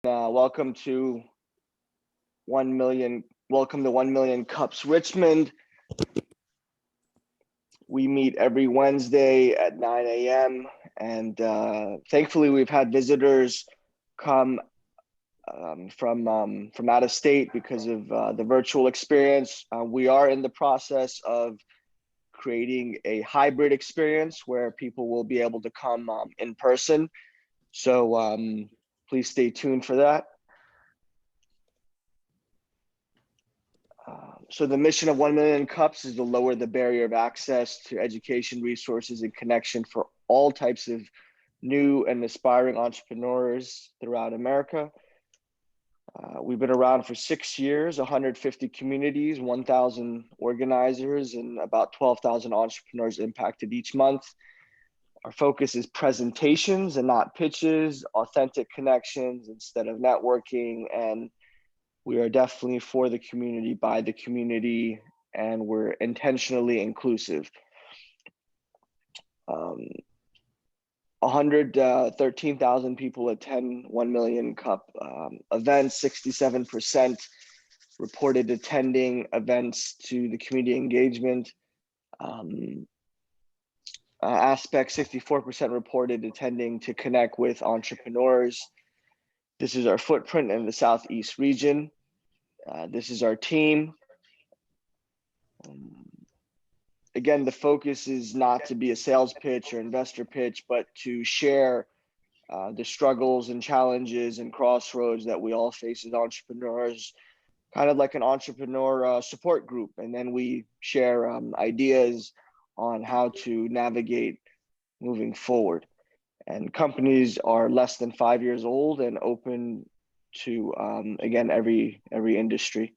Welcome to 1 million. Welcome to 1 Million Cups Richmond. We meet every Wednesday at 9 a.m. and thankfully we've had visitors come from out of state because of the virtual experience. We are in the process of creating a hybrid experience where people will be able to come in person. So please stay tuned for that. So the mission of 1 Million Cups is to lower the barrier of access to education, resources, and connection for all types of new and aspiring entrepreneurs throughout America. We've been around for 6 years, 150 communities, 1,000 organizers, and about 12,000 entrepreneurs impacted each month. Our focus is presentations and not pitches, authentic connections instead of networking, and we are definitely for the community, by the community, and we're intentionally inclusive. 113,000 people attend 1 Million Cup events, 67% reported attending events to the community engagement aspect, 64% reported attending to connect with entrepreneurs. This is our footprint in the Southeast region. This is our team. Again, the focus is not to be a sales pitch or investor pitch, but to share the struggles and challenges and crossroads that we all face as entrepreneurs, kind of like an entrepreneur support group. And then we share ideas on how to navigate moving forward. And companies are less than 5 years old and open to, again, every industry.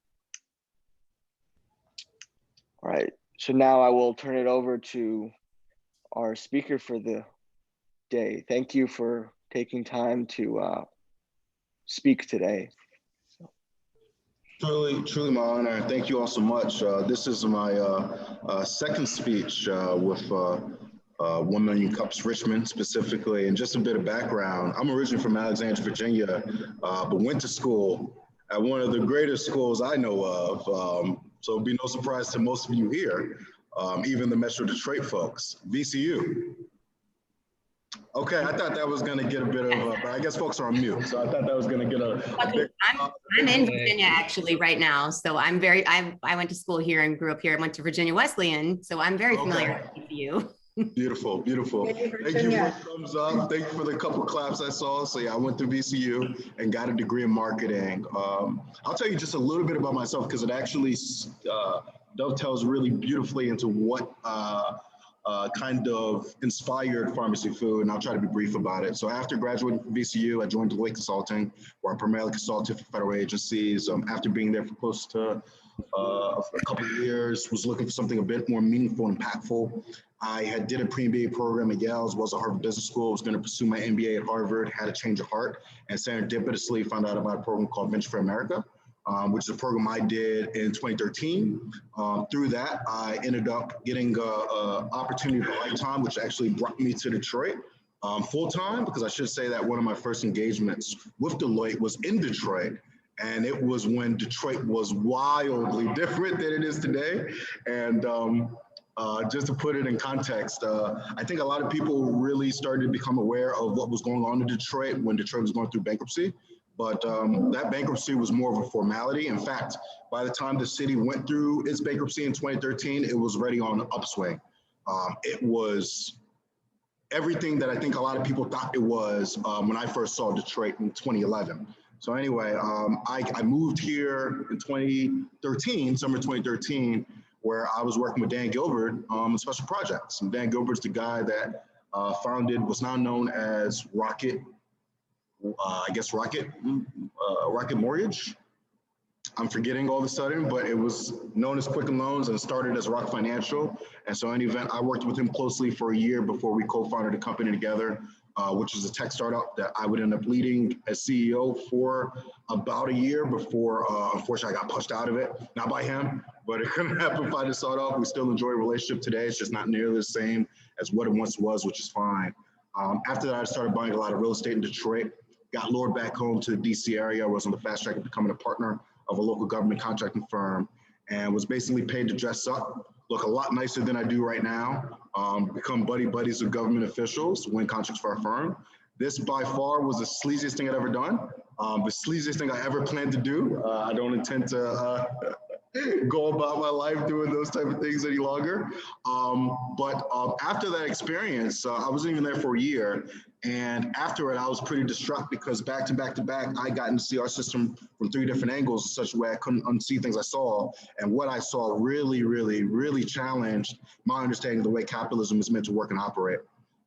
All right. So now I will turn it over to our speaker for the day. Thank you for taking time to speak today. Truly my honor. Thank you all so much. This is my second speech with 1 Million Cups Richmond specifically. And just a bit of background, I'm originally from Alexandria, Virginia, but went to school at one of the greatest schools I know of. So it'll be no surprise to most of you here, even the Metro Detroit folks, VCU. Okay, I thought that was going to get a bit of, but I guess folks are on mute, so I thought that was going to get a big, I'm in Virginia actually right now, so I went to school here and grew up here. I went to Virginia Wesleyan, so I'm very familiar with you. Beautiful, beautiful. Thank you for the thumbs up. Thank you for the couple claps I saw. So yeah, I went to VCU and got a degree in marketing. I'll tell you just a little bit about myself because it actually dovetails really beautifully into what kind of inspired Farmacy Food, and I'll try to be brief about it. So after graduating from VCU, I joined Deloitte Consulting, where I primarily consulted for federal agencies. After being there for close to a couple of years, was looking for something a bit more meaningful and impactful. I had did a pre-MBA program at Yale, as well as a Harvard Business School. I was going to pursue my MBA at Harvard, had a change of heart, and serendipitously found out about a program called Venture for America, which is a program I did in 2013. Through that, I ended up getting an opportunity of a lifetime, which actually brought me to Detroit full-time, because I should say that one of my first engagements with Deloitte was in Detroit. And it was when Detroit was wildly different than it is today. And just to put it in context, I think a lot of people really started to become aware of what was going on in Detroit when Detroit was going through bankruptcy. But that bankruptcy was more of a formality. In fact, by the time the city went through its bankruptcy in 2013, it was already on an upswing. It was everything that I think a lot of people thought it was when I first saw Detroit in 2011. So anyway, I moved here in 2013, summer 2013, where I was working with Dan Gilbert on special projects. And Dan Gilbert's the guy that founded what's now known as Rocket Mortgage. I'm forgetting all of a sudden, but it was known as Quicken Loans and started as Rock Financial. And so in any event, I worked with him closely for a year before we co-founded a company together, which is a tech startup that I would end up leading as CEO for about a year before, unfortunately, I got pushed out of it. Not by him, but it couldn't happen if I just saw it off. We still enjoy a relationship today. It's just not nearly the same as what it once was, which is fine. After that, I started buying a lot of real estate in Detroit. got lured back home to the DC area. I was on the fast track of becoming a partner of a local government contracting firm, and was basically paid to dress up, look a lot nicer than I do right now, become buddies with government officials, win contracts for our firm. This by far was the sleaziest thing I'd ever done, the sleaziest thing I ever planned to do. I don't intend to go about my life doing those type of things any longer. But after that experience, I wasn't even there for a year. And after it, I was pretty distraught because back to back, I gotten to see our system from 3 different angles, in such a way I couldn't unsee things I saw. And what I saw really challenged my understanding of the way capitalism is meant to work and operate.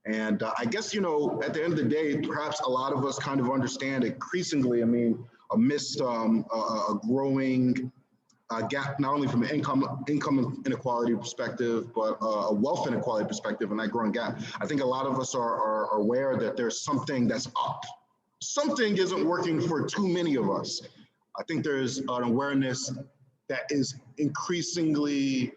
And I guess, you know, at the end of the day, perhaps a lot of us kind of understand increasingly, I mean, amidst a growing gap, not only from an income inequality perspective, but a wealth inequality perspective, and that growing gap. I think a lot of us are aware that there's something that's up. Something isn't working for too many of us. I think there's an awareness that is increasingly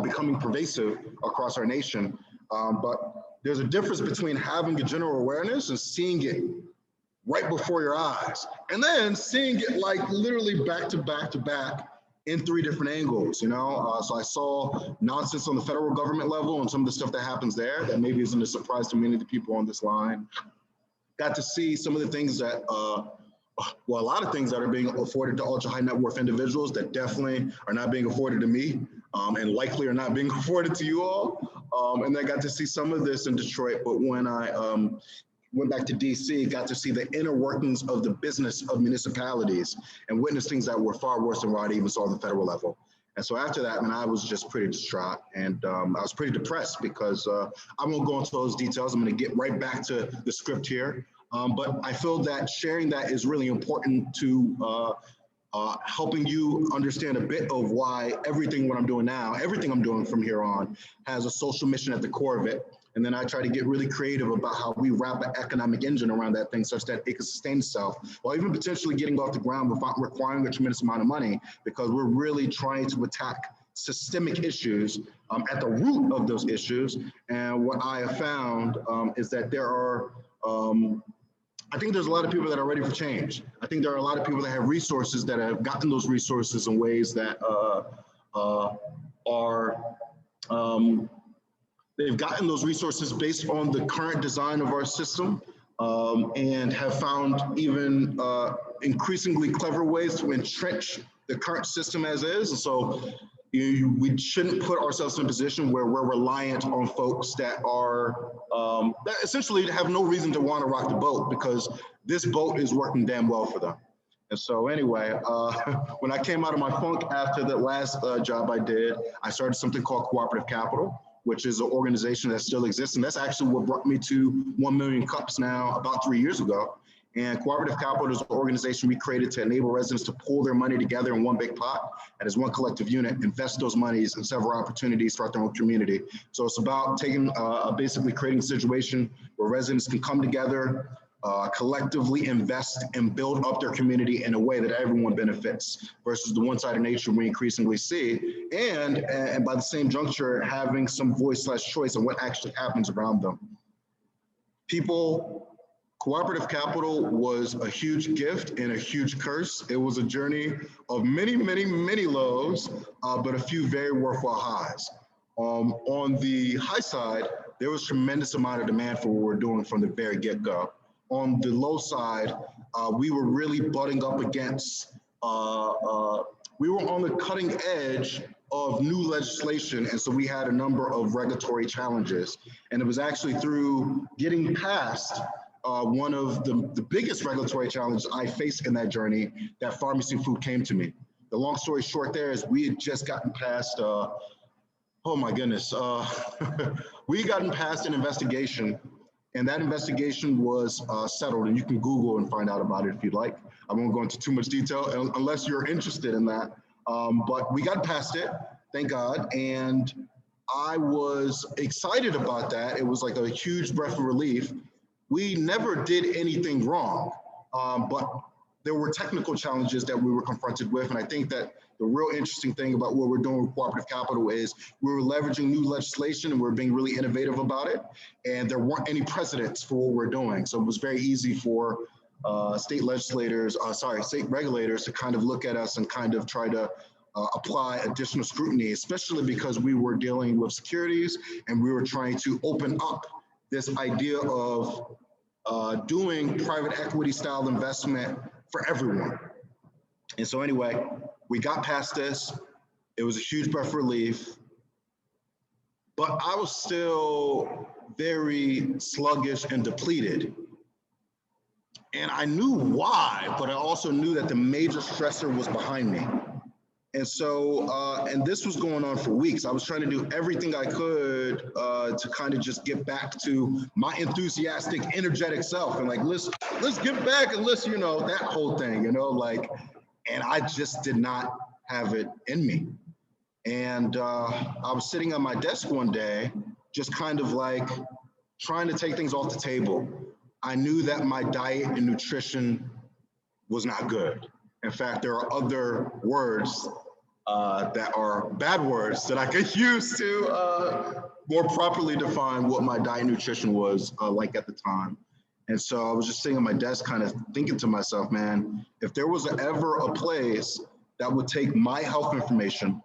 becoming pervasive across our nation. But there's a difference between having a general awareness and seeing it right before your eyes, and then seeing it like literally back to back in 3 different angles, you know? So I saw nonsense on the federal government level and some of the stuff that happens there that maybe isn't a surprise to many of the people on this line. Got to see some of the things that, well, a lot of things that are being afforded to ultra high net worth individuals that definitely are not being afforded to me, and likely are not being afforded to you all. And I got to see some of this in Detroit, but when I went back to DC, got to see the inner workings of the business of municipalities and witnessed things that were far worse than what I even saw on the federal level. And so after that, man, I was just pretty distraught, and I was pretty depressed because I won't go into those details. I'm going to get right back to the script here. But I feel that sharing that is really important to helping you understand a bit of why everything I'm doing from here on has a social mission at the core of it. And then I try to get really creative about how we wrap an economic engine around that thing such that it can sustain itself, while even potentially getting off the ground without requiring a tremendous amount of money, because we're really trying to attack systemic issues at the root of those issues. And what I have found is that there are, I think there's a lot of people that are ready for change. I think there are a lot of people that have resources that have gotten those resources in ways that they've gotten those resources based on the current design of our system, and have found even increasingly clever ways to entrench the current system as is. And so we shouldn't put ourselves in a position where we're reliant on folks that are, that essentially have no reason to want to rock the boat, because this boat is working damn well for them. And so anyway, when I came out of my funk after the last job I did, I started something called Cooperative Capital, which is an organization that still exists. And that's actually what brought me to 1 million cups now about 3 years ago. And Cooperative Capital is an organization we created to enable residents to pool their money together in one big pot and as one collective unit, invest those monies in several opportunities throughout their own community. So it's about taking, basically creating a situation where residents can come together, collectively invest and build up their community in a way that everyone benefits, versus the one-sided nature we increasingly see, and by the same juncture, having some voice/choice on what actually happens around them. Cooperative capital was a huge gift and a huge curse. It was a journey of many lows, but a few very worthwhile highs. On the high side, there was tremendous amount of demand for what we're doing from the very get-go. On the low side, we were really butting up against, we were on the cutting edge of new legislation. And so we had a number of regulatory challenges. And it was actually through getting past one of the biggest regulatory challenges I faced in that journey that Farmacy Food came to me. The long story short there is we had just gotten past, oh my goodness, we had gotten past an investigation. And that investigation was settled, and you can Google and find out about it if you'd like. I won't go into too much detail unless you're interested in that. But we got past it, thank God. And I was excited about that. It was like a huge breath of relief. We never did anything wrong, but there were technical challenges that we were confronted with. And I think that the real interesting thing about what we're doing with Cooperative Capital is we were leveraging new legislation and we're being really innovative about it. And there weren't any precedents for what we're doing. So it was very easy for state regulators to kind of look at us and kind of try to apply additional scrutiny, especially because we were dealing with securities and we were trying to open up this idea of doing private equity style investment for everyone. And so anyway, we got past this. It was a huge breath of relief, but I was still very sluggish and depleted. And I knew why, but I also knew that the major stressor was behind me. And so, and this was going on for weeks. I was trying to do everything I could to kind of just get back to my enthusiastic, energetic self. And like, let's get back and let's, that whole thing, and I just did not have it in me. And I was sitting at my desk one day, just kind of like trying to take things off the table. I knew that my diet and nutrition was not good. In fact, there are other words that are bad words that I could use to more properly define what my diet and nutrition was like at the time. And so I was just sitting at my desk kind of thinking to myself, man, if there was ever a place that would take my health information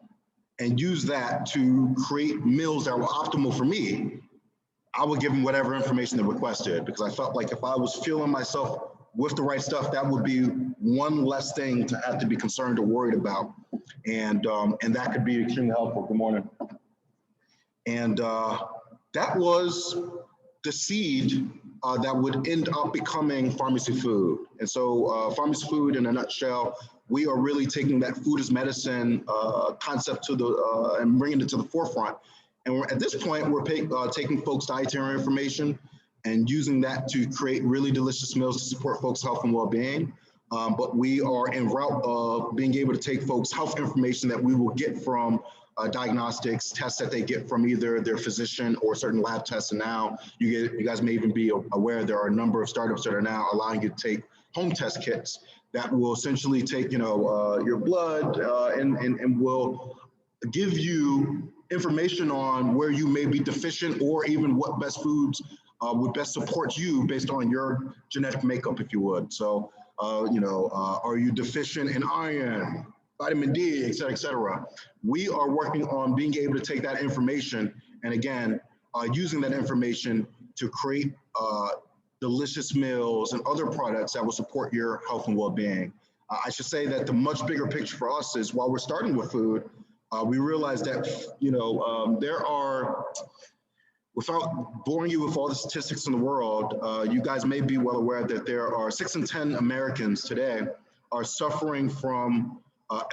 and use that to create meals that were optimal for me, I would give them whatever information they requested, because I felt like if I was fueling myself with the right stuff, that would be one less thing to have to be concerned or worried about. And that could be extremely helpful. Good morning. And that was the seed that would end up becoming Farmacy Food. And so Farmacy Food, in a nutshell, we are really taking that food as medicine concept to the and bringing it to the forefront. And at this point, we're taking folks' dietary information and using that to create really delicious meals to support folks' health and well-being. But we are en route of being able to take folks' health information that we will get from diagnostics, tests that they get from either their physician or certain lab tests. And now you guys may even be aware there are a number of startups that are now allowing you to take home test kits that will essentially take your blood and will give you information on where you may be deficient, or even what best foods would best support you based on your genetic makeup, if you would. So, are you deficient in iron, vitamin D, et cetera, et cetera? We are working on being able to take that information and, again, using that information to create delicious meals and other products that will support your health and well-being. I should say that the much bigger picture for us is, while we're starting with food, we realize that, there are, without boring you with all the statistics in the world, you guys may be well aware that there are 6 in 10 Americans today are suffering from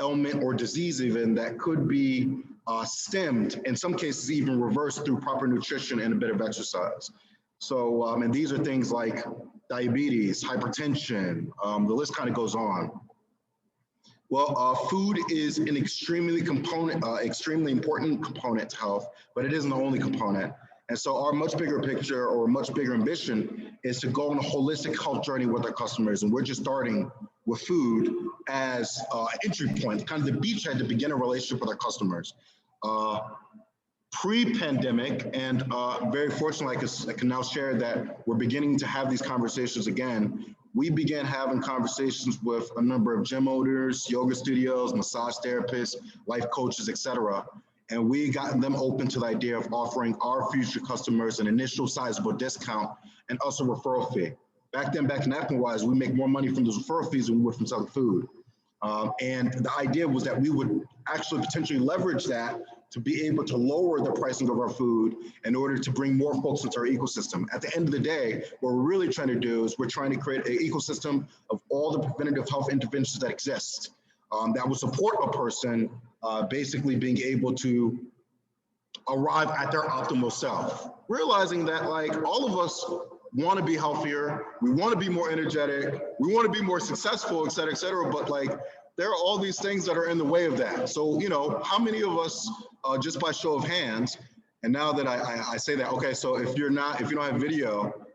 ailment or disease even that could be stemmed, in some cases even reversed, through proper nutrition and a bit of exercise. So, and these are things like diabetes, hypertension, the list kind of goes on. Well, food is an extremely important component to health, but it isn't the only component. And so our much bigger picture, or much bigger ambition, is to go on a holistic health journey with our customers. And we're just starting with food as an entry point, kind of the beachhead to begin a relationship with our customers. Pre-pandemic, and very fortunately, I can now share that we're beginning to have these conversations again. We began having conversations with a number of gym owners, yoga studios, massage therapists, life coaches, et cetera. And we got them open to the idea of offering our future customers an initial sizable discount and also referral fee. Back then, back in napkin-wise, we make more money from those referral fees than we would from selling food. And the idea was that we would actually potentially leverage that to be able to lower the pricing of our food in order to bring more folks into our ecosystem. At the end of the day, what we're really trying to do is we're trying to create an ecosystem of all the preventative health interventions that exist that will support a person basically being able to arrive at their optimal self. Realizing that, like, all of us want to be healthier, we want to be more energetic, we want to be more successful, et cetera, but like, there are all these things that are in the way of that. So, how many of us, just by show of hands, and now that I say that, okay, so if you don't have video,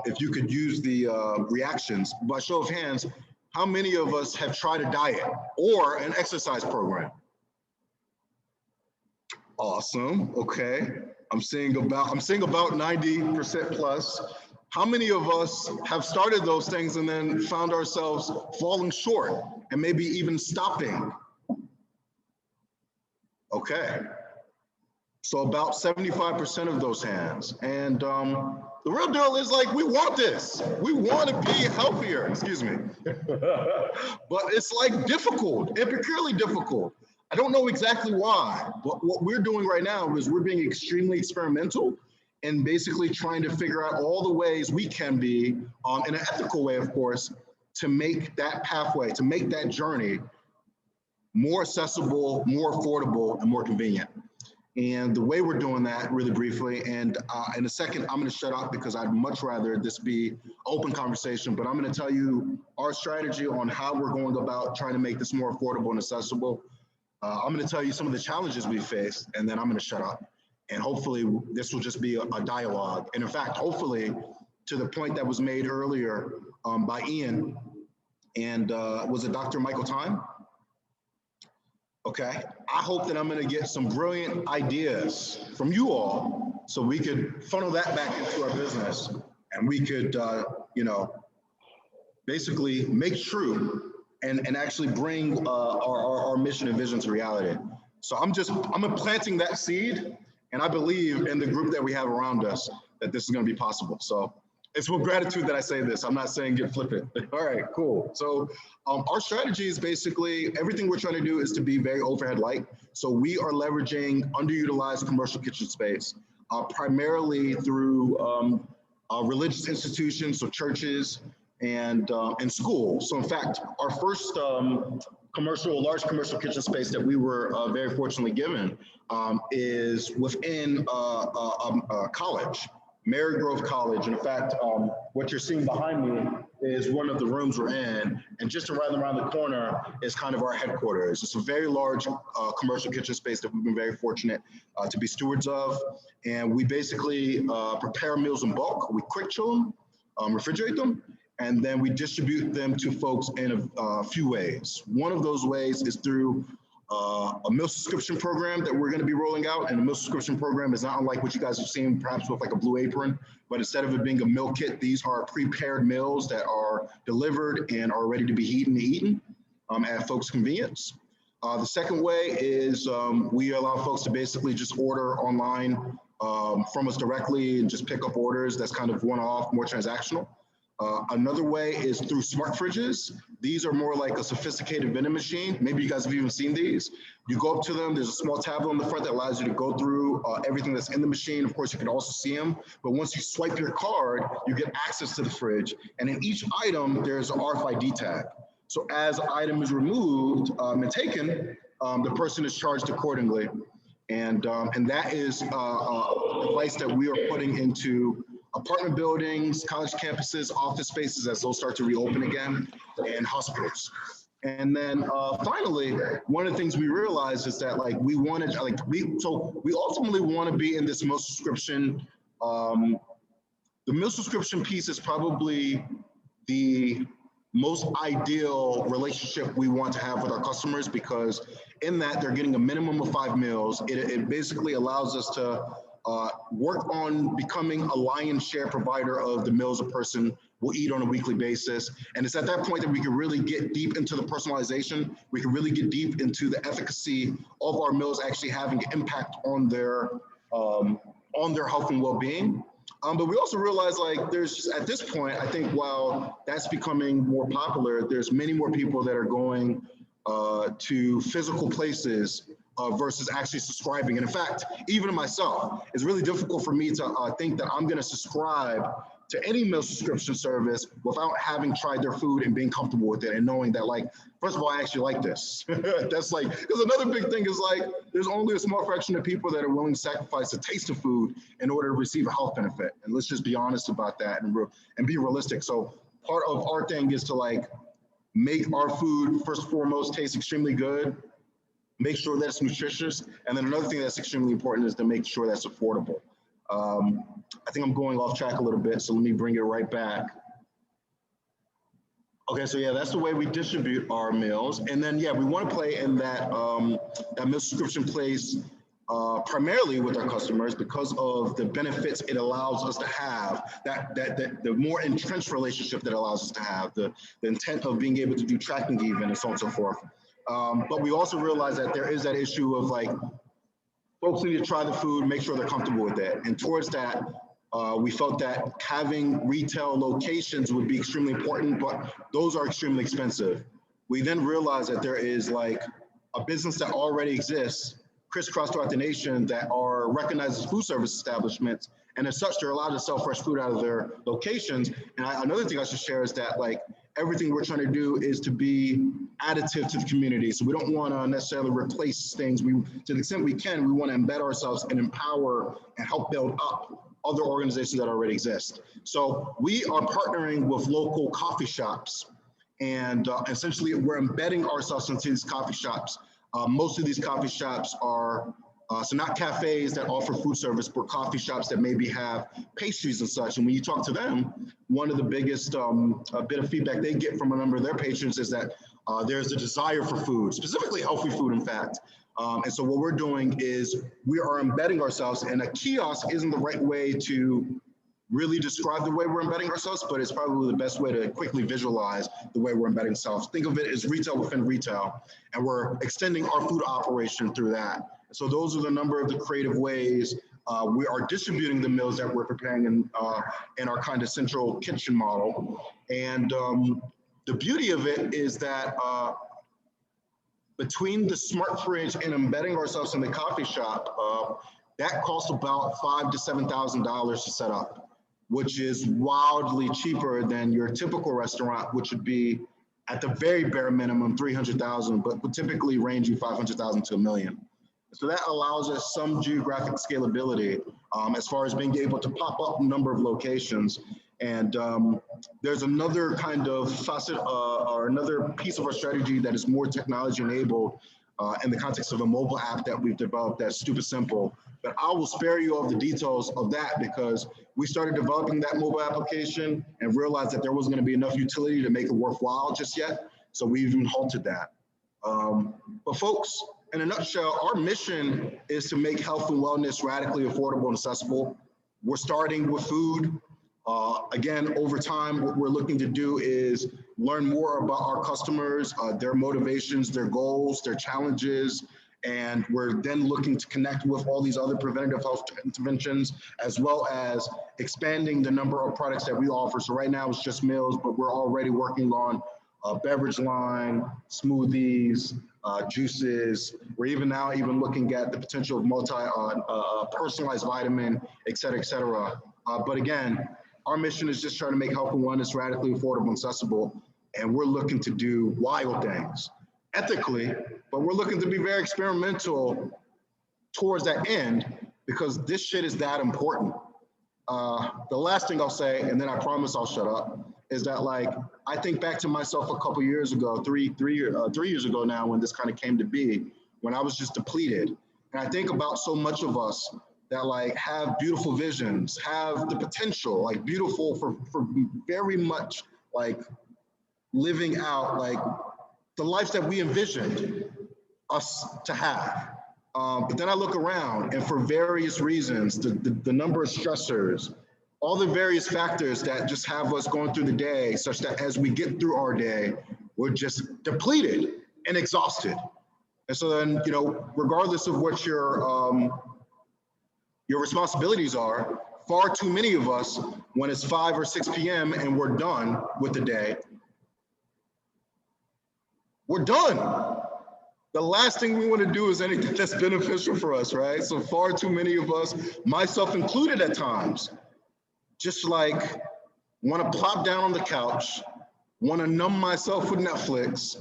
if you could use the reactions, by show of hands, how many of us have tried a diet or an exercise program? Awesome, okay. I'm seeing about 90% plus. How many of us have started those things and then found ourselves falling short and maybe even stopping? Okay. So about 75% of those hands. And the real deal is like, we want this. We want to be healthier, excuse me. But it's like difficult, epicurely difficult. I don't know exactly why, but what we're doing right now is we're being extremely experimental and basically trying to figure out all the ways we can be, in an ethical way, of course, to make that pathway, to make that journey more accessible, more affordable, and more convenient. And the way we're doing that, really briefly, and in a second, I'm going to shut up because I'd much rather this be open conversation, but I'm going to tell you our strategy on how we're going about trying to make this more affordable and accessible. I'm going to tell you some of the challenges we face, and then I'm going to shut up. And hopefully this will just be a dialogue. And in fact, hopefully, to the point that was made earlier by Ian, and was it Dr. Michael Time? Okay, I hope that I'm going to get some brilliant ideas from you all so we could funnel that back into our business and we could, basically make true and actually bring our mission and vision to reality. So I'm planting that seed, and I believe in the group that we have around us that this is going to be possible. So it's with gratitude that I say this. I'm not saying get flippant. All right, cool. So our strategy is basically everything we're trying to do is to be very overhead light. So we are leveraging underutilized commercial kitchen space, primarily through religious institutions, so churches and schools. So in fact, our first large commercial kitchen space that we were very fortunately given is within a college. Marygrove College. And in fact, what you're seeing behind me is one of the rooms we're in. And just around the corner is kind of our headquarters. It's a very large commercial kitchen space that we've been very fortunate to be stewards of. And we basically prepare meals in bulk. We quick chill them, refrigerate them, and then we distribute them to folks in a few ways. One of those ways is through a meal subscription program that we're going to be rolling out. And the meal subscription program is not unlike what you guys have seen, perhaps with like a Blue Apron, but instead of it being a meal kit, these are prepared meals that are delivered and are ready to be eaten at folks' convenience. The second way is we allow folks to basically just order online from us directly and just pick up orders. That's kind of one-off, more transactional. Another way is through smart fridges. These are more like a sophisticated vending machine. Maybe you guys have even seen these. You go up to them, there's a small tablet on the front that allows you to go through everything that's in the machine. Of course, you can also see them, but once you swipe your card, you get access to the fridge. And in each item, there's an RFID tag. So as an item is removed and taken, the person is charged accordingly. And that is a device that we are putting into apartment buildings, college campuses, office spaces as those start to reopen again, and hospitals. And then finally, one of the things we realized is that we ultimately want to be in this meal subscription. The meal subscription piece is probably the most ideal relationship we want to have with our customers, because in that they're getting a minimum of 5 meals. It basically allows us to work on becoming a lion's share provider of the meals a person will eat on a weekly basis. And it's at that point that we can really get deep into the personalization. We can really get deep into the efficacy of our meals actually having an impact on their health and well-being. But we also realize there's just, at this point, I think while that's becoming more popular, there's many more people that are going to physical places versus actually subscribing. And in fact, even myself, it's really difficult for me to think that I'm going to subscribe to any meal subscription service without having tried their food and being comfortable with it and knowing that, first of all, I actually like this. That's because another big thing is there's only a small fraction of people that are willing to sacrifice the taste of food in order to receive a health benefit. And let's just be honest about that and be realistic. So part of our thing is to make our food first and foremost taste extremely good, make sure that it's nutritious. And then another thing that's extremely important is to make sure that's affordable. I think I'm going off track a little bit, so let me bring it right back. Okay, so yeah, that's the way we distribute our meals. And then, yeah, we want to play in that, that meal subscription place primarily with our customers because of the benefits it allows us to have, that the more entrenched relationship that allows us to have, the intent of being able to do tracking even, and so on and so forth. But we also realize that there is that issue of like, folks need to try the food, make sure they're comfortable with it. And towards that, we felt that having retail locations would be extremely important, but those are extremely expensive. We then realized that there is like a business that already exists crisscross throughout the nation that are recognized as food service establishments. And as such, they're allowed to sell fresh food out of their locations. And another thing I should share is that like everything we're trying to do is to be additive to the community. So we don't want to necessarily replace things. To the extent we can, we want to embed ourselves and empower and help build up other organizations that already exist. So we are partnering with local coffee shops, and essentially we're embedding ourselves into these coffee shops. Most of these coffee shops are, so not cafes that offer food service, but coffee shops that maybe have pastries and such. And when you talk to them, one of the biggest bit of feedback they get from a number of their patrons is that there's a desire for food, specifically healthy food, in fact. And so what we're doing is we are embedding ourselves, and a kiosk isn't the right way to really describe the way we're embedding ourselves, but it's probably the best way to quickly visualize the way we're embedding ourselves. Think of it as retail within retail, and we're extending our food operation through that. So those are the number of the creative ways we are distributing the meals that we're preparing in our kind of central kitchen model. And the beauty of it is that between the smart fridge and embedding ourselves in the coffee shop, that costs about $5,000 to $7,000 to set up, which is wildly cheaper than your typical restaurant, which would be at the very bare minimum $300,000, but typically ranging $500,000 to $1 million. So that allows us some geographic scalability as far as being able to pop up a number of locations. And there's another kind of facet or another piece of our strategy that is more technology enabled in the context of a mobile app that we've developed that's stupid simple. But I will spare you all the details of that because we started developing that mobile application and realized that there wasn't going to be enough utility to make it worthwhile just yet. So we even halted that. But folks, in a nutshell, our mission is to make health and wellness radically affordable and accessible. We're starting with food. Again, over time, what we're looking to do is learn more about our customers, their motivations, their goals, their challenges, and we're then looking to connect with all these other preventative health interventions, as well as expanding the number of products that we offer. So right now it's just meals, but we're already working on a beverage line, smoothies, juices. We're even looking at the potential of personalized vitamin, et cetera, et cetera. But again, our mission is just trying to make health and wellness radically affordable and accessible. And we're looking to do wild things ethically, but we're looking to be very experimental towards that end because this shit is that important. The last thing I'll say, and then I promise I'll shut up, is that like, I think back to myself a couple years ago, three years ago now, when this kind of came to be, when I was just depleted. And I think about so much of us that like have beautiful visions, have the potential, like beautiful for very much like living out like the life that we envisioned us to have. But then I look around and for various reasons, the number of stressors, all the various factors that just have us going through the day such that as we get through our day, we're just depleted and exhausted. And so then, you know, regardless of what your responsibilities are, far too many of us, when it's 5 or 6 p.m. and we're done with the day, we're done. The last thing we want to do is anything that's beneficial for us, right? So far too many of us, myself included at times, just like want to plop down on the couch, want to numb myself with Netflix.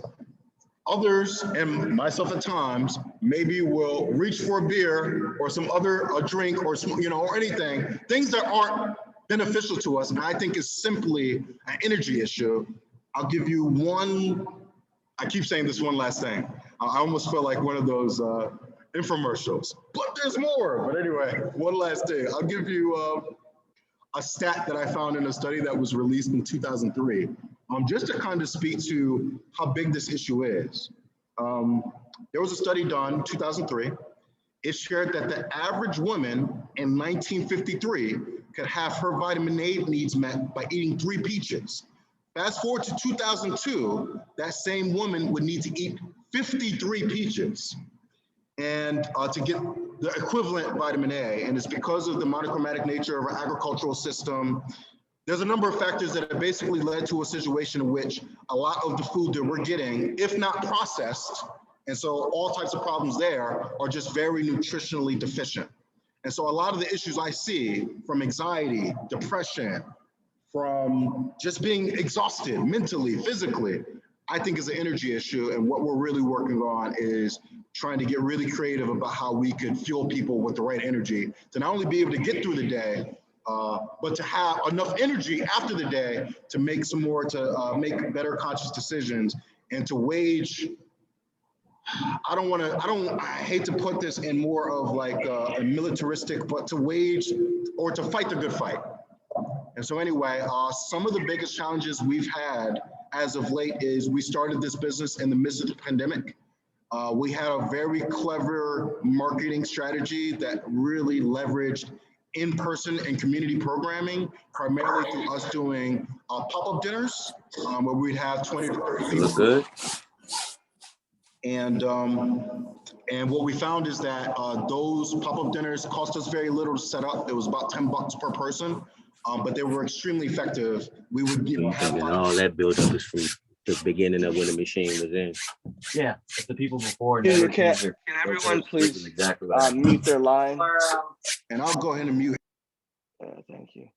Others, and myself at times, maybe will reach for a beer or some other a drink or or anything, things that aren't beneficial to us. And I think it's simply an energy issue. I'll give you one. I keep saying this one last thing. I almost feel like one of those infomercials, but there's more. But anyway, one last thing. I'll give you a stat that I found in a study that was released in 2003, just to kind of speak to how big this issue is. There was a study done in 2003, it shared that the average woman in 1953 could have her vitamin A needs met by eating 3 peaches. Fast forward to 2002, that same woman would need to eat 53 peaches and to get the equivalent vitamin A. And it's because of the monochromatic nature of our agricultural system. There's a number of factors that have basically led to a situation in which a lot of the food that we're getting, if not processed, and so all types of problems there are just very nutritionally deficient. And so a lot of the issues I see, from anxiety, depression, from just being exhausted mentally, physically, I think is an energy issue. And what we're really working on is trying to get really creative about how we could fuel people with the right energy to not only be able to get through the day, but to have enough energy after the day to make some more, to make better conscious decisions and to wage, I hate to put this in more of like a militaristic, but to wage or to fight the good fight. And so anyway, some of the biggest challenges we've had as of late is we started this business in the midst of the pandemic. We had a very clever marketing strategy that really leveraged in-person and community programming, primarily through us doing pop-up dinners where we'd have 20 to 30 people. Good. And what we found is that those pop-up dinners cost us very little to set up. It was about $10 per person, but they were extremely effective. We would, have all that build up is from the beginning of when the machine was in. Yeah, the people before. Can everyone please exactly mute their line? And I'll go ahead and mute. Thank you.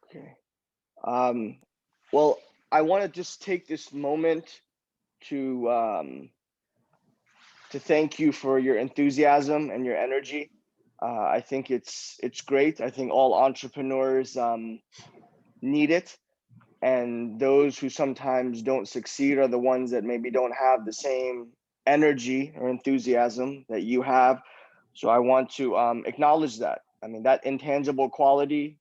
Okay. Well, I want to just take this moment to thank you for your enthusiasm and your energy. I think it's great. I think all entrepreneurs need it, and those who sometimes don't succeed are the ones that maybe don't have the same energy or enthusiasm that you have. So I want to acknowledge that. I mean, that intangible quality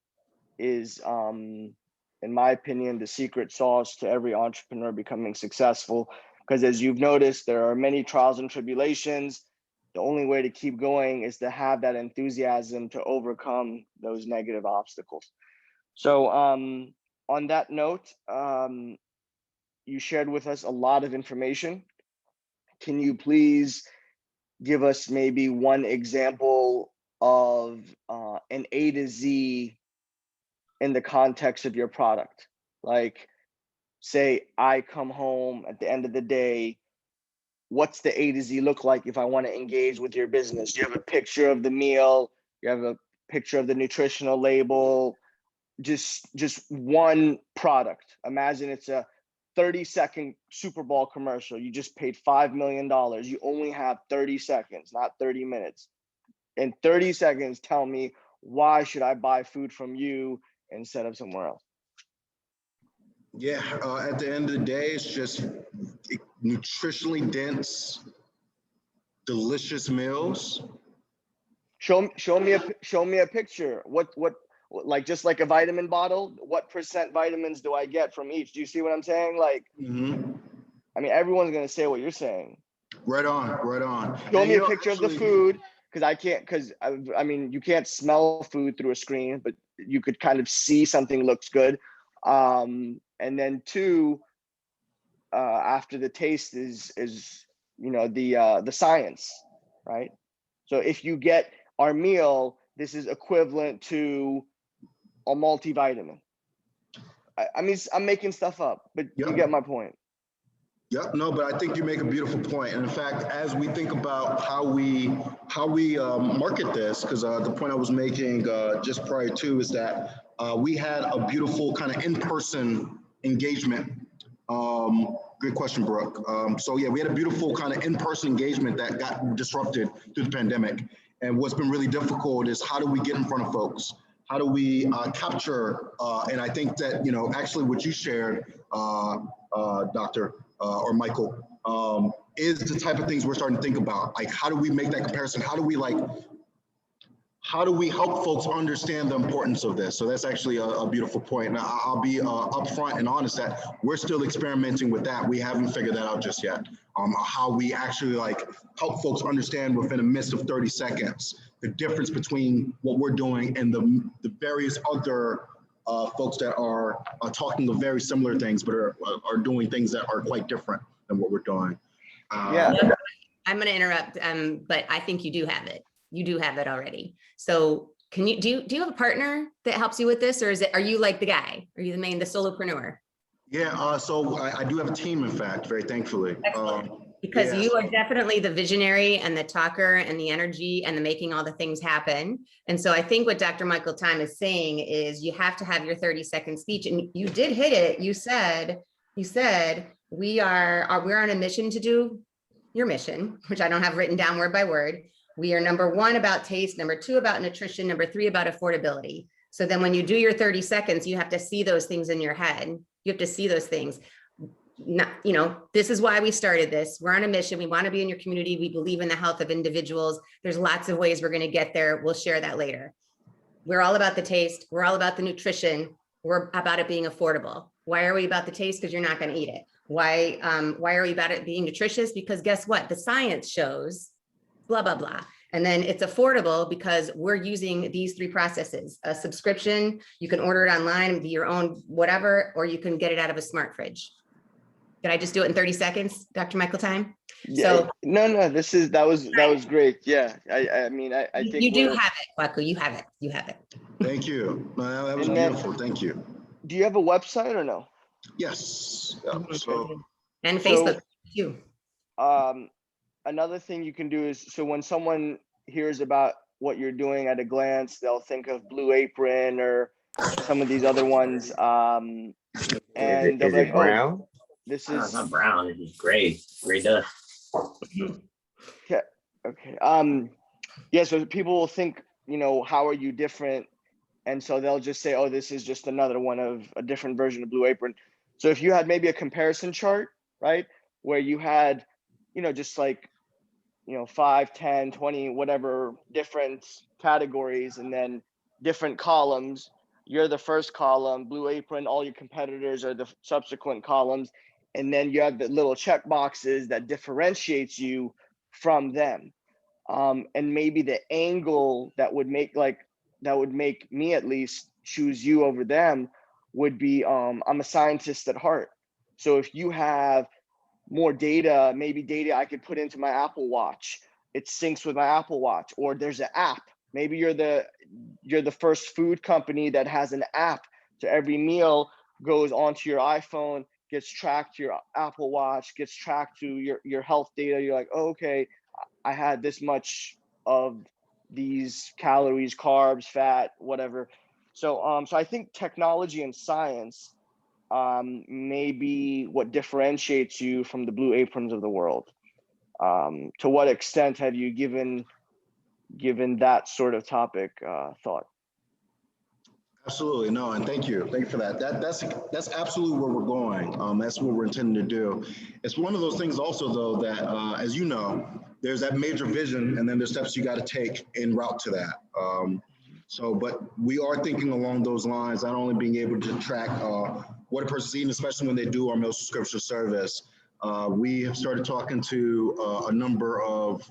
is, in my opinion, the secret sauce to every entrepreneur becoming successful. Because as you've noticed, there are many trials and tribulations. The only way to keep going is to have that enthusiasm to overcome those negative obstacles. So on that note, you shared with us a lot of information. Can you please give us maybe one example of an A to Z in the context of your product? Like, say I come home at the end of the day, what's the A to Z look like if I want to engage with your business? Do you have a picture of the meal? You have a picture of the nutritional label? Just one product. Imagine it's a 30-second Super Bowl commercial. You just paid $5 million. You only have 30 seconds, not 30 minutes. In 30 seconds, tell me, why should I buy food from you instead of somewhere else? Yeah, at the end of the day, it's just nutritionally dense, delicious meals. Show me a picture. What like, just like a vitamin bottle, what % vitamins do I get from each? Do you see what I'm saying? Like, I mean, everyone's gonna say what you're saying. Right on, right on. Show me a picture of the food, because I can't, because I mean, you can't smell food through a screen, but you could kind of see something looks good. And then 2, after the taste is you know, the science, right? So if you get our meal, this is equivalent to a multivitamin. I mean, I'm making stuff up, but you get my point. Yep, no, but I think you make a beautiful point. And in fact, as we think about how we market this, because the point I was making just prior to is that we had a beautiful kind of in-person engagement. Good question, Brooke. So yeah, we had a beautiful kind of in-person engagement that got disrupted through the pandemic. And what's been really difficult is, how do we get in front of folks? How do we capture? And I think that, you know, actually what you shared, Doctor, or Michael, is the type of things we're starting to think about. Like, how do we make that comparison? How do we how do we help folks understand the importance of this? So that's actually a beautiful point. And I'll be upfront and honest that we're still experimenting with that. We haven't figured that out just yet. How we actually like help folks understand within a midst of 30 seconds, the difference between what we're doing and the various other folks that are talking of very similar things, but are doing things that are quite different than what we're doing. Yeah. I'm going to interrupt, but I think you do have it. You do have it already. So can you, do you have a partner that helps you with this, or are you like the guy? Are you the solopreneur? Yeah, so I do have a team, in fact, very thankfully. Because yeah, you are definitely the visionary and the talker and the energy and the making all the things happen. And so I think what Dr. Michael Time is saying is you have to have your 30-second speech, and you did hit it. You said we're on a mission to do your mission, which I don't have written down word by word. We are number 1 about taste, number 2 about nutrition, number 3 about affordability. So then when you do your 30 seconds, you have to see those things in your head. You have to see those things. Not, you know, this is why we started this. We're on a mission. We want to be in your community. We believe in the health of individuals. There's lots of ways we're going to get there. We'll share that later. We're all about the taste. We're all about the nutrition. We're about it being affordable. Why are we about the taste? Because you're not going to eat it. Why are we about it being nutritious? Because guess what? The science shows blah, blah, blah. And then it's affordable because we're using these 3 processes: a subscription, you can order it online, be your own whatever, or you can get it out of a smart fridge. Did I just do it in 30 seconds, Dr. Michael Time? Yeah, So no, that was great. Yeah, I mean, I think you do have it, Kwaku. You have it. Thank you. No, that was And then, beautiful. Thank you. do you have a website or no? Yes. Yeah, so, And Facebook too. Another thing you can do is, so when someone hears about what you're doing at a glance, they'll think of Blue Apron or some of these other ones, and they'll be like, brown? "Oh, this No, is it's not brown. It's gray dust. yeah, okay." Yeah, so people will think, you know, how are you different? And so they'll just say, "Oh, this is just another one of a different version of Blue Apron." So if you had maybe a comparison chart, right, where you had, you know, just like, you know, 5, 10, 20, whatever different categories, and then different columns. You're the first column, Blue Apron, all your competitors are the subsequent columns. And then you have the little check boxes that differentiates you from them. And maybe the angle that would make me at least choose you over them would be, I'm a scientist at heart. So if you have more data, maybe data I could put into my Apple Watch, it syncs with my Apple Watch, or there's an app. Maybe you're the first food company that has an app, so every meal goes onto your iPhone, gets tracked to your Apple Watch, gets tracked to your health data. You're like, oh, okay, I had this much of these calories, carbs, fat, whatever. So I think technology and science maybe what differentiates you from the Blue Aprons of the world. To what extent have you given that sort of topic thought? absolutely, no, and thank you for that. That's absolutely where we're going. That's what we're intending to do. It's one of those things also, though, that as you know, there's that major vision, and then there's steps you got to take en route to that. But we are thinking along those lines, not only being able to track what a person's eating, especially when they do our meal subscription service. We have started talking to a number of,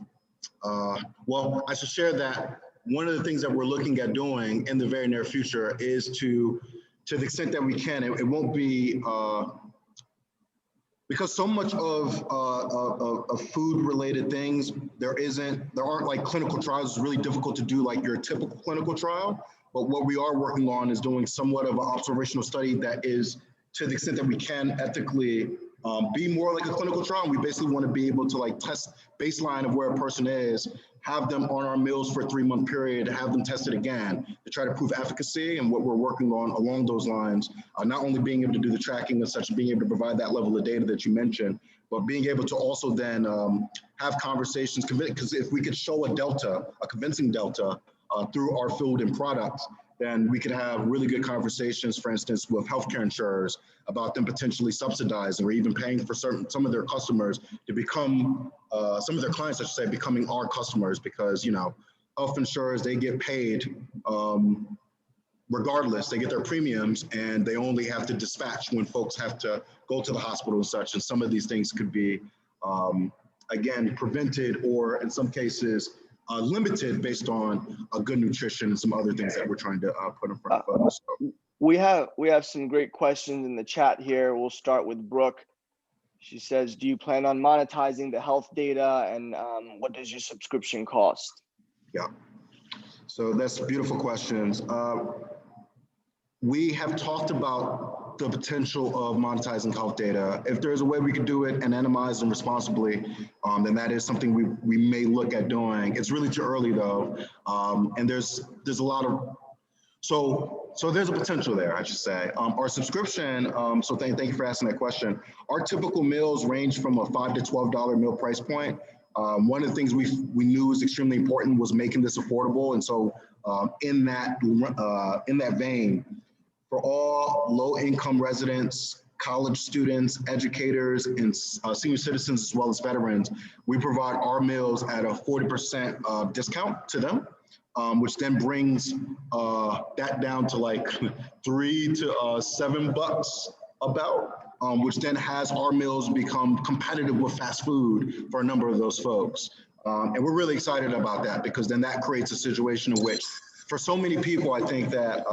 well, I should share that one of the things that we're looking at doing in the very near future is to the extent that we can, it won't be, because so much of food related things, there aren't like clinical trials. It's really difficult to do like your typical clinical trial. But what we are working on is doing somewhat of an observational study that is, to the extent that we can, ethically be more like a clinical trial. And we basically want to be able to like test baseline of where a person is, have them on our meals for a 3-month period, have them tested again to try to prove efficacy. And what we're working on along those lines, not only being able to do the tracking and such, being able to provide that level of data that you mentioned, but being able to also then have conversations, because if we could show a convincing delta through our food and products, then we could have really good conversations, for instance, with healthcare insurers about them potentially subsidizing or even paying for some of their customers to become, some of their clients, I should say, becoming our customers, because, you know, health insurers, they get paid regardless. They get their premiums, and they only have to dispatch when folks have to go to the hospital and such. And some of these things could be, again, prevented, or in some cases, limited based on good nutrition and some other things that we're trying to put in front of us. So. We have some great questions in the chat here. We'll start with Brooke. She says, do you plan on monetizing the health data, and what does your subscription cost? Yeah, so that's beautiful questions. We have talked about the potential of monetizing health data. If there's a way we could do it and anonymize them responsibly, then that is something we may look at doing. It's really too early though, and there's a lot of so there's a potential there, I should say. Our subscription, so thank you for asking that question. Our typical meals range from a $5 to $12 meal price point. One of the things we knew was extremely important was making this affordable, and so in that vein, for all low-income residents, college students, educators, and senior citizens, as well as veterans, we provide our meals at a 40% discount to them. Which then brings that down to like $3 to $7 about, which then has our meals become competitive with fast food for a number of those folks. And we're really excited about that, because then that creates a situation in which, for so many people, I think that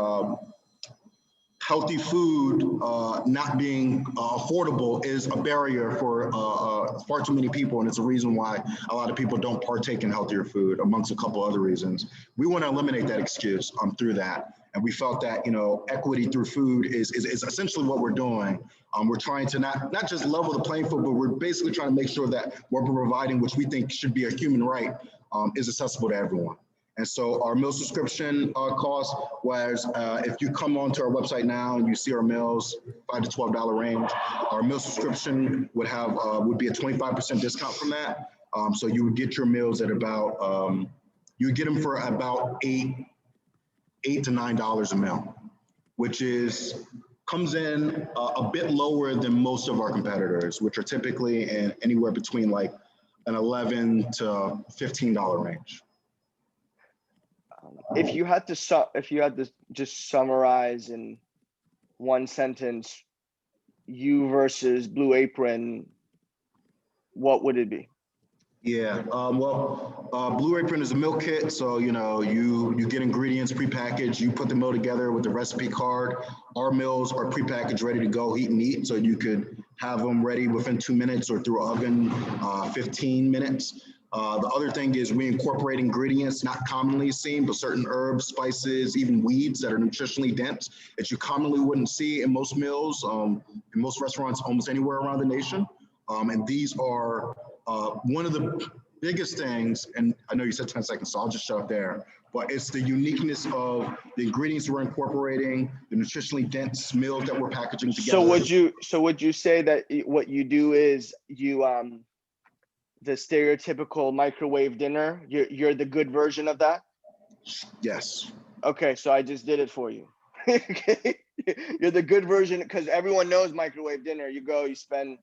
healthy food not being affordable is a barrier for far too many people, and it's a reason why a lot of people don't partake in healthier food, amongst a couple other reasons. We want to eliminate that excuse through that, and we felt that equity through food is essentially what we're doing. We're trying to not just level the playing field, but we're basically trying to make sure that what we're providing, which we think should be a human right, is accessible to everyone. And so our meal subscription cost was, if you come onto our website now and you see our meals, $5 to $12 range, our meal subscription would be a 25% discount from that. So you would get your meals at about, you would get them for about $8 to $9 a meal, which comes in a bit lower than most of our competitors, which are typically in anywhere between like an $11 to $15 range. If you had to just summarize in one sentence, you versus Blue Apron, what would it be? Yeah, Blue Apron is a meal kit. So, you get ingredients prepackaged, you put the meal together with the recipe card. Our meals are prepackaged, ready to go, heat and eat. So you could have them ready within 2 minutes, or through oven, 15 minutes. The other thing is we incorporate ingredients not commonly seen, but certain herbs, spices, even weeds that are nutritionally dense that you commonly wouldn't see in most meals, in most restaurants, almost anywhere around the nation. And these are one of the biggest things, and I know you said 10 seconds, so I'll just shut up there, but it's the uniqueness of the ingredients we're incorporating, the nutritionally dense meals that we're packaging together. So would you say that what you do is you, the stereotypical microwave dinner, you're the good version of that? Yes. Okay, so I just did it for you. You're the good version, because everyone knows microwave dinner. You go, you spend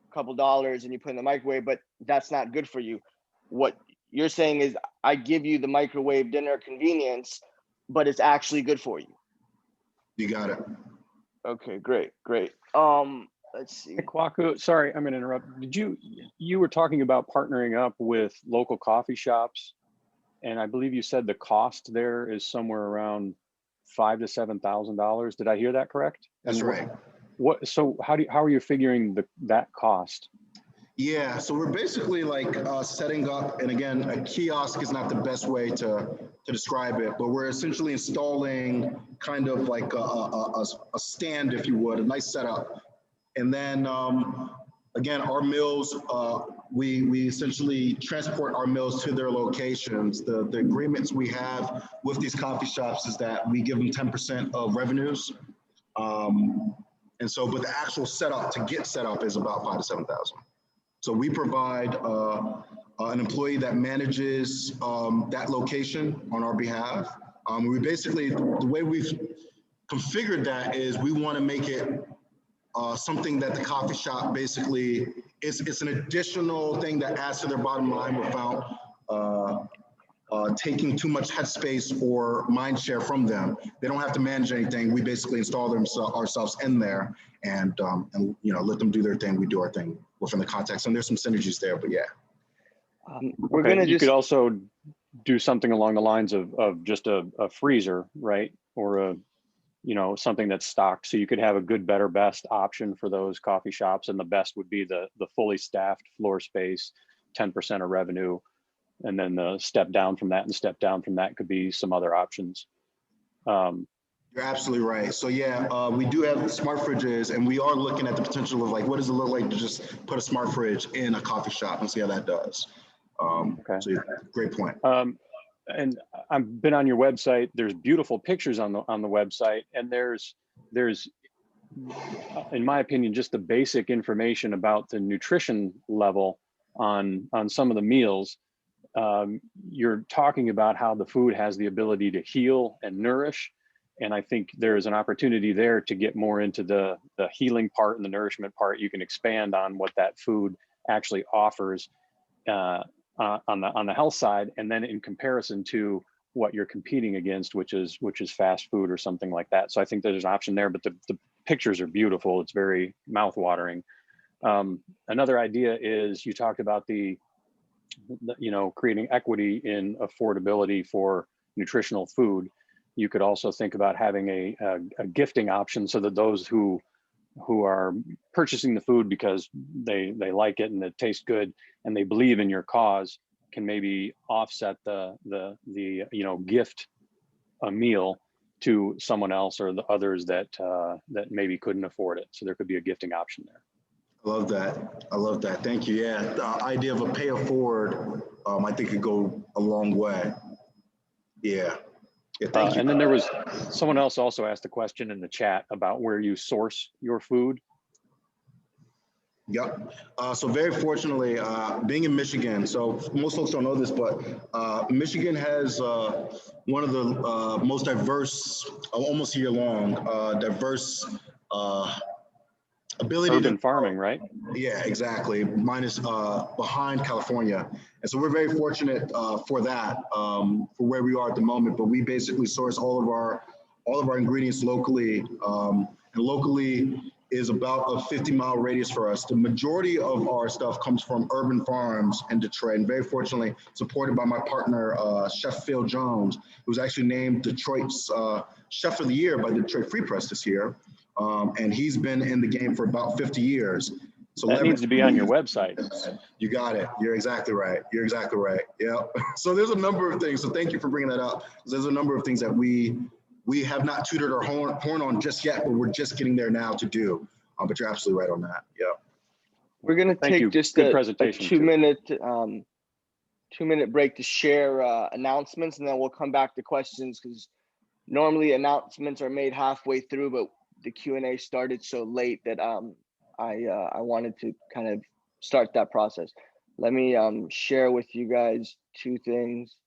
a couple dollars and you put in the microwave, but that's not good for you. What you're saying is I give you the microwave dinner convenience, but it's actually good for you. You got it. Okay, great. Let's see. Hey, Kwaku, sorry, I'm gonna interrupt. You were talking about partnering up with local coffee shops, and I believe you said the cost there is somewhere around $5,000 to $7,000. Did I hear that correct? That's right. So how are you figuring that cost? Yeah, so we're basically like setting up, and again, a kiosk is not the best way to describe it, but we're essentially installing kind of like a stand, if you would, a nice setup. And then again, our meals, we essentially transport our meals to their locations. The agreements we have with these coffee shops is that we give them 10% of revenues. And so, but the actual setup to get set up is about $5,000 to $7,000. So we provide an employee that manages that location on our behalf. We basically, the way we've configured that is we want to make it something that the coffee shop basically it's an additional thing that adds to their bottom line without taking too much headspace or mind share from them. They don't have to manage anything. We basically install ourselves in there and let them do their thing. We do our thing within the context, and there's some synergies there. But yeah, we're gonna you could also do something along the lines of just a freezer, right? Or something that's stocked. So you could have a good, better, best option for those coffee shops. And the best would be the fully staffed floor space, 10% of revenue. And then the step down from that and step down from that could be some other options. You're absolutely right. So yeah, we do have smart fridges, and we are looking at the potential of like, what does it look like to just put a smart fridge in a coffee shop and see how that does. Okay. So yeah, great point. And I've been on your website. There's beautiful pictures on the website, and there's, in my opinion, just the basic information about the nutrition level on some of the meals. You're talking about how the food has the ability to heal and nourish, and I think there's an opportunity there to get more into the healing part and the nourishment part. You can expand on what that food actually offers on the health side, and then in comparison to what you're competing against, which is fast food or something like that. So I think there's an option there, but the pictures are beautiful. It's very mouth-watering. Another idea is you talked about the creating equity in affordability for nutritional food. You could also think about having a gifting option so that those who are purchasing the food because they like it and it tastes good and they believe in your cause can maybe offset the gift a meal to someone else or the others that maybe couldn't afford it. So there could be a gifting option there. I love that. I love that. Thank you. Yeah, the idea of a pay it forward, I think could go a long way. Yeah. Yeah, thank you. And then there was someone else also asked a question in the chat about where you source your food. Yep. So very fortunately, being in Michigan, so most folks don't know this, but Michigan has one of the most diverse, almost year-long, diverse ability urban to farming, right? Yeah, exactly. Mine is behind California. And so we're very fortunate for that, for where we are at the moment, but we basically source all of our ingredients locally, and locally is about a 50-mile radius for us. The majority of our stuff comes from urban farms in Detroit, and very fortunately supported by my partner, Chef Phil Jones, who's actually named Detroit's Chef of the Year by the Detroit Free Press this year. And he's been in the game for about 50 years. So that needs to be on your website. You got it. You're exactly right. You're exactly right. Yeah. So there's a number of things. So thank you for bringing that up. There's a number of things that we have not tooted our horn on just yet, but we're just getting there now to do. But you're absolutely right on that. Yeah. We're going to take just a 2-minute break to share announcements, and then we'll come back to questions, because normally announcements are made halfway through, but the Q&A started so late that I wanted to kind of start that process. Let me share with you guys 2 things.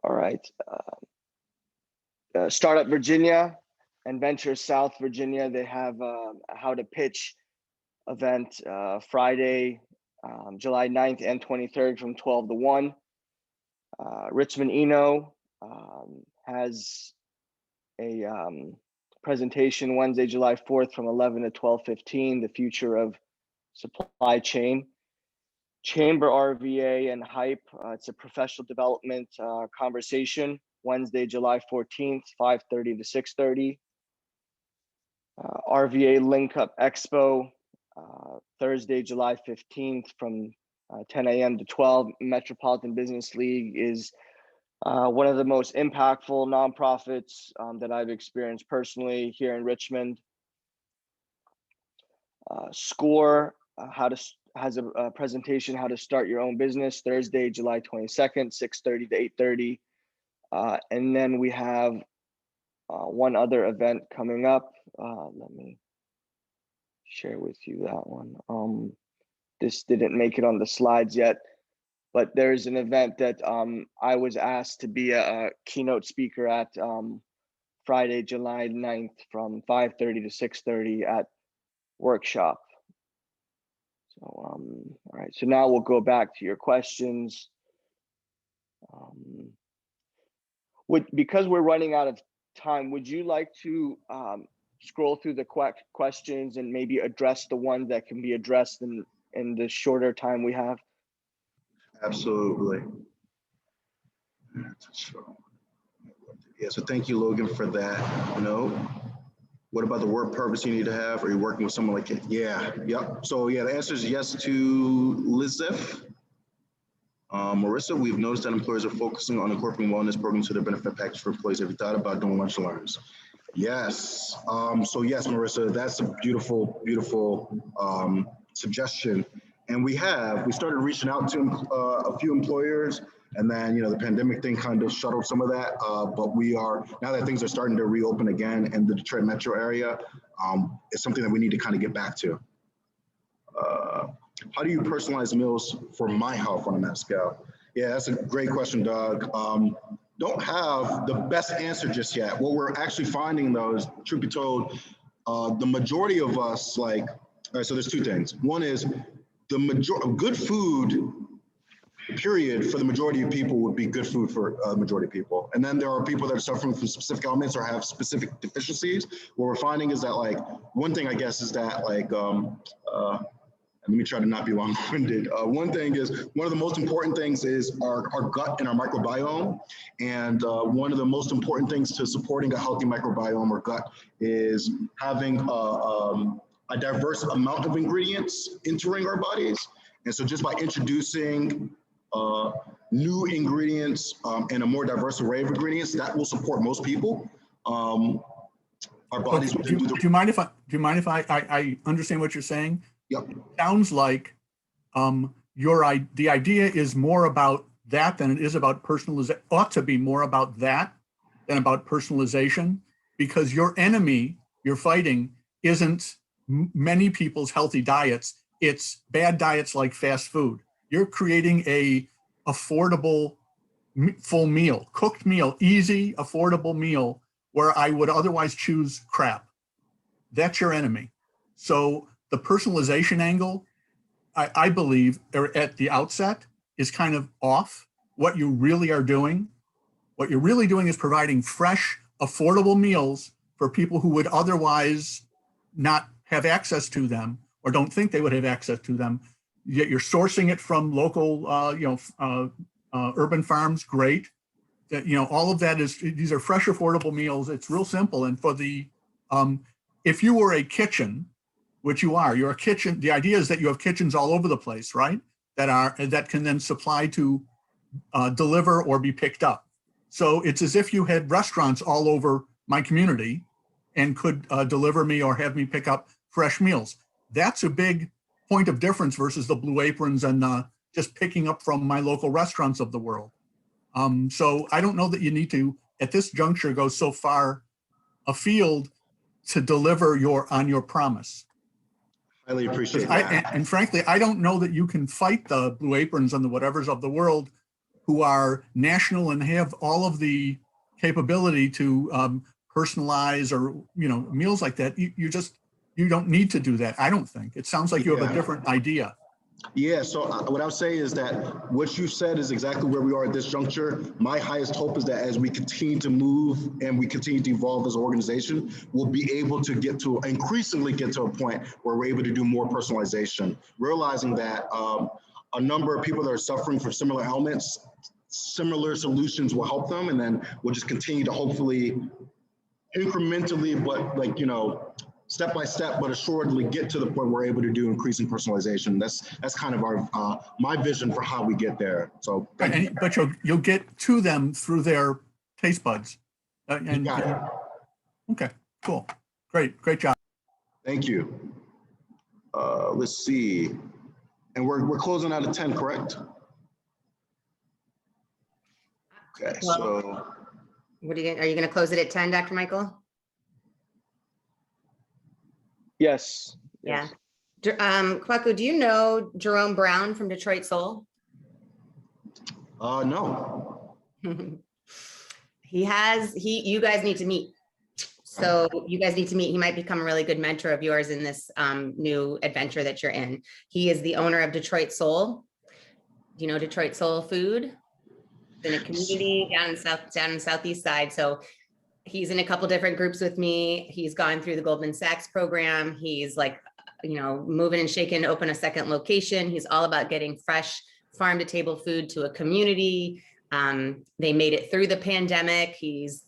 All right. Startup Virginia and Venture South Virginia, they have a How to Pitch event Friday, July 9th and 23rd from 12 to 1. Richmond Eno has a presentation Wednesday, July 4th from 11 to 12:15, the future of supply chain. Chamber RVA and Hype, it's a professional development conversation, Wednesday, July 14th, 5:30 to 6:30. RVA Link Up Expo, Thursday, July 15th from 10 a.m. to 12. Metropolitan Business League is one of the most impactful nonprofits that I've experienced personally here in Richmond. SCORE has a presentation, How to Start Your Own Business, Thursday, July 22nd, 6:30 to 8:30. And then we have one other event coming up. Let me share with you that one. This didn't make it on the slides yet, but there's an event that I was asked to be a keynote speaker at Friday, July 9th from 5:30 to 6:30 at workshop. So, all right, so now we'll go back to your questions. Because we're running out of time, would you like to scroll through the questions and maybe address the ones that can be addressed in the shorter time we have? Absolutely. Yeah, so thank you, Logan, for that note. What about the work purpose you need to have? Are you working with someone like it? Yeah, yep. So yeah, the answer is yes to Lizeth. Marissa, we've noticed that employers are focusing on incorporating wellness programs to their benefit package for employees. Have you thought about doing lunch and learns? Yes. So yes, Marissa, that's a beautiful, beautiful suggestion. And we started reaching out to a few employers, and then, the pandemic thing kind of shuttled some of that. But we are, now that things are starting to reopen again in the Detroit metro area, it's something that we need to kind of get back to. How do you personalize meals for my health on a mass scale? Yeah, that's a great question, Doug. Don't have the best answer just yet. What we're actually finding, though, is, truth be told, the majority of us, all right, so there's two things. One is good food, period, for the majority of people would be good food for the majority of people. And then there are people that are suffering from specific ailments or have specific deficiencies. What we're finding is that, one thing, I guess, is that, let me try to not be long-winded. One thing is, one of the most important things is our gut and our microbiome. And one of the most important things to supporting a healthy microbiome or gut is having a diverse amount of ingredients entering our bodies. And so just by introducing new ingredients and a more diverse array of ingredients, that will support most people. Our bodies. Do you mind if I understand what you're saying? Yep. It sounds like the idea is more about that than it is about personalization. Ought to be more about that than about personalization, because your enemy you're fighting isn't many people's healthy diets. It's bad diets like fast food. You're creating a affordable full meal, cooked meal, easy, affordable meal where I would otherwise choose crap. That's your enemy. So the personalization angle, I believe, at the outset is kind of off. What you really are doing, what you're really doing is providing fresh, affordable meals for people who would otherwise not have access to them or don't think they would have access to them. Yet you're sourcing it from local, urban farms. Great. All of that these are fresh, affordable meals. It's real simple. And for if you were a kitchen, which you're a kitchen. The idea is that you have kitchens all over the place, right? That can then supply to deliver or be picked up. So it's as if you had restaurants all over my community and could deliver me or have me pick up fresh meals. That's a big point of difference versus the Blue Aprons and just picking up from my local restaurants of the world. So I don't know that you need to, at this juncture, go so far afield to deliver on your promise. Highly appreciate that. And frankly, I don't know that you can fight the Blue Aprons and the whatevers of the world who are national and have all of the capability to personalize or meals like that. You don't need to do that. I don't think. It sounds like you have a different idea. Yeah, so what I would say is that what you said is exactly where we are at this juncture. My highest hope is that as we continue to move and we continue to evolve as an organization, we'll be able to increasingly get to a point where we're able to do more personalization, realizing that a number of people that are suffering from similar ailments, similar solutions will help them, and then we'll just continue to hopefully incrementally, but step by step, but assuredly get to the point we're able to do increasing personalization. That's kind of our my vision for how we get there. So, but you'll get to them through their taste buds. Okay, cool, great job. Thank you. Let's see, and we're closing out at 10, correct? Okay, so. Are you going to close it at 10, Dr. Michael? Yes. Yeah. Kwaku, do you know Jerome Brown from Detroit Soul? No. You guys need to meet. So you guys need to meet. He might become a really good mentor of yours in this new adventure that you're in. He is the owner of Detroit Soul. Do you know Detroit Soul Food? It's in a community down in Southeast side. So he's in a couple different groups with me. He's gone through the Goldman Sachs program. He's like, moving and shaking to open a second location. He's all about getting fresh farm to table food to a community. They made it through the pandemic. He's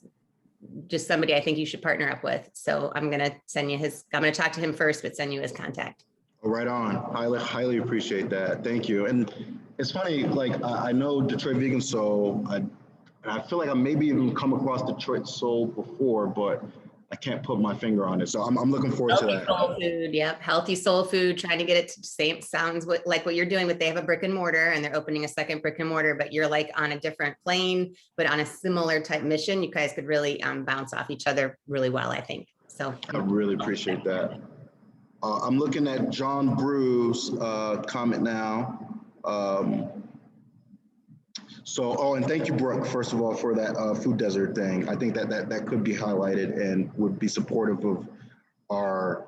just somebody I think you should partner up with. So I'm going to send you I'm going to talk to him first, but send you his contact. Right on. Highly appreciate that. Thank you. And it's funny, like I know Detroit Vegan Soul. I feel like I maybe even come across Detroit Soul before, but I can't put my finger on it. So I'm looking forward to that. Soul food, yep. Healthy soul food, trying to get it to same sounds like what you're doing, but they have a brick and mortar and they're opening a second brick and mortar, but you're like on a different plane, but on a similar type mission. You guys could really bounce off each other really well, I think. So I really appreciate that. I'm looking at John Brew's comment now. And thank you, Brooke, first of all, for that food desert thing. I think that could be highlighted and would be supportive of our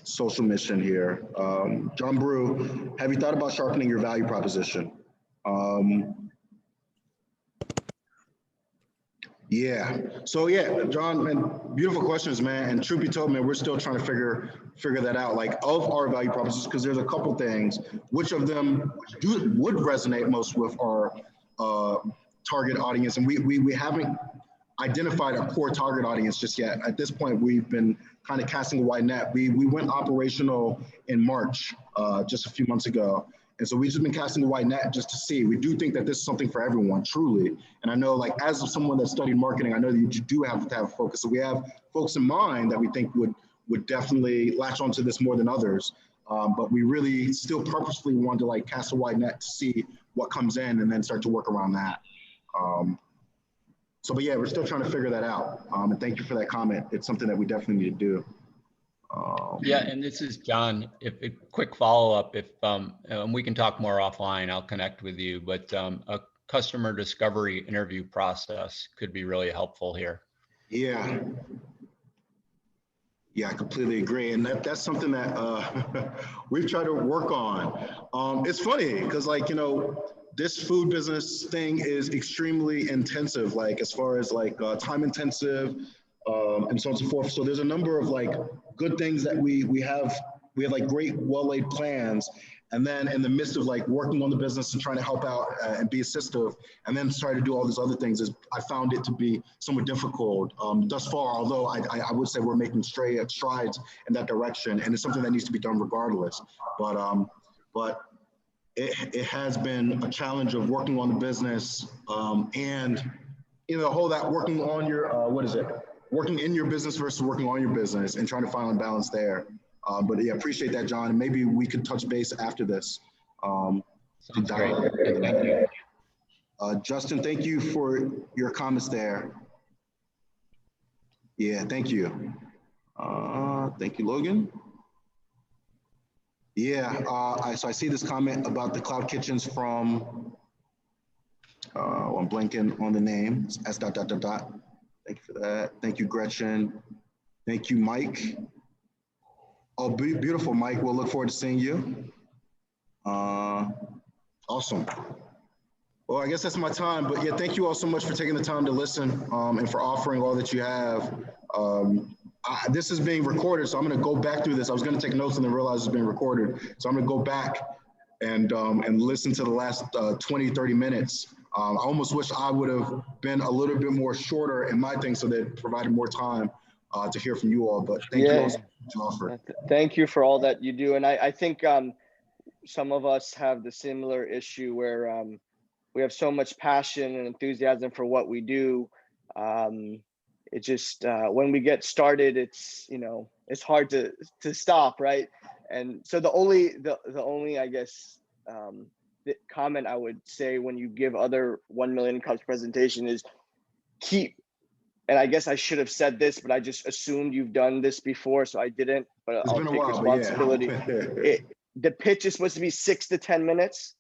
social mission here. John Brew, have you thought about sharpening your value proposition? Yeah. So yeah, John, man, beautiful questions, man. And truth be told, man, we're still trying to figure that out. Like of our value propositions, because there's a couple things. Which of them would resonate most with our target audience? And we haven't identified a core target audience just yet. At this point, we've been kind of casting a wide net. We went operational in March, just a few months ago. And so we've just been casting a wide net just to see. We do think that this is something for everyone, truly. And I know, like, as someone that studied marketing, I know that you do have to have focus. So we have folks in mind that we think would definitely latch onto this more than others. But we really still purposefully want to like cast a wide net to see what comes in and then start to work around that. But yeah, we're still trying to figure that out. And thank you for that comment. It's something that we definitely need to do. Yeah, and this is John. If a quick follow-up, if and we can talk more offline, I'll connect with you, but a customer discovery interview process could be really helpful here. Yeah. Yeah, I completely agree. And that's something that we've tried to work on. It's funny because, like, this food business thing is extremely intensive, like as far as like time intensive, and so on and so forth. So there's a number of like good things that we have like great well-laid plans. And then in the midst of like working on the business and trying to help out and be assistive, and then try to do all these other things, I found it to be somewhat difficult thus far, although I would say we're making strides in that direction, and it's something that needs to be done regardless. But it has been a challenge of working on the business and the whole that working on your, working in your business versus working on your business and trying to find a balance there. But yeah, appreciate that, John. And maybe we could touch base after this. Sounds great. Thank you. Justin, thank you for your comments there. Yeah, thank you. Thank you, Logan. Yeah, so I see this comment about the cloud kitchens from, I'm blanking on the name, it's S. Thank you for that. Thank you, Gretchen. Thank you, Mike. Oh, beautiful, Mike. We'll look forward to seeing you. Awesome. Well, I guess that's my time, but yeah, thank you all so much for taking the time to listen and for offering all that you have. This is being recorded, so I'm gonna go back through this. I was gonna take notes and then realize it's being recorded. So I'm gonna go back and listen to the last 20, 30 minutes. I almost wish I would have been a little bit more shorter in my thing so that it provided more time to hear from you all, but thank you all so much to offer. Thank you for all that you do. And I think some of us have the similar issue where we have so much passion and enthusiasm for what we do. It just, when we get started, it's, it's hard to stop, right? And so the only, I guess, the comment I would say when you give other 1 Million Cups presentation is keep, and I guess I should have said this, but I just assumed you've done this before, so I didn't, but I'll take responsibility. Yeah. The pitch is supposed to be 6 to 10 minutes.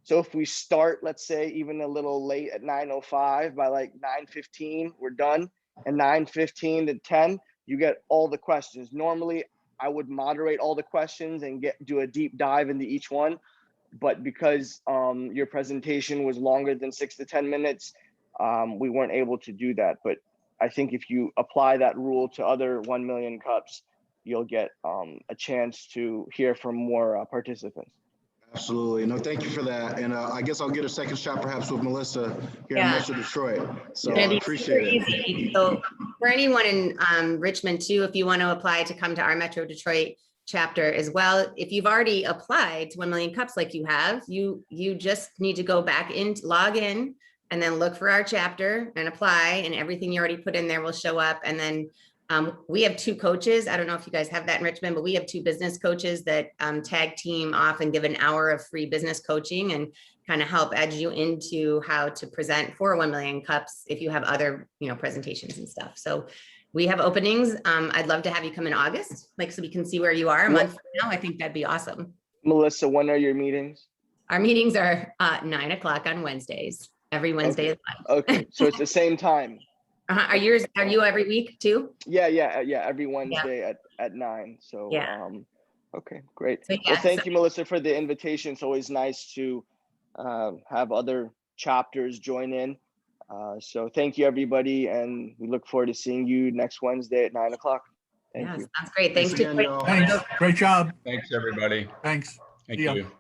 So if we start, let's say, even a little late at 9:05, by like 9:15, we're done. And 9:15 to 10, you get all the questions. Normally, I would moderate all the questions and do a deep dive into each one. But because your presentation was longer than 6 to 10 minutes, we weren't able to do that. But I think if you apply that rule to other 1 million cups, you'll get a chance to hear from more participants. Absolutely. No, thank you for that. And I guess I'll get a second shot perhaps with Melissa here in Yeah. Metro Detroit. So Gonna I be appreciate super it. easy. So for anyone in Richmond too, if you want to apply to come to our Metro Detroit chapter as well, if you've already applied to 1 million cups like you have, you just need to go back in, log in, and then look for our chapter and apply, and everything you already put in there will show up. And then we have 2 coaches. I don't know if you guys have that in Richmond, but we have 2 business coaches that tag team off and give an hour of free business coaching and kind of help edge you into how to present for 1 million cups if you have other, presentations and stuff. So we have openings. I'd love to have you come in August, so we can see where you are a month from now. I think that'd be awesome. Melissa, when are your meetings? Our meetings are 9 o'clock on Wednesdays, every Wednesday. Okay, so it's the same time. Are you every week too? Yeah, every Wednesday at 9. So yeah. Okay, great. So, well, thank you, Melissa, for the invitation. It's always nice to have other chapters join in. So thank you, everybody, and we look forward to seeing you next Wednesday at 9 o'clock. Thank you. Sounds great. Thanks again, y'all. Thanks. Great job. Thanks, everybody. Thanks. Thank See ya. you.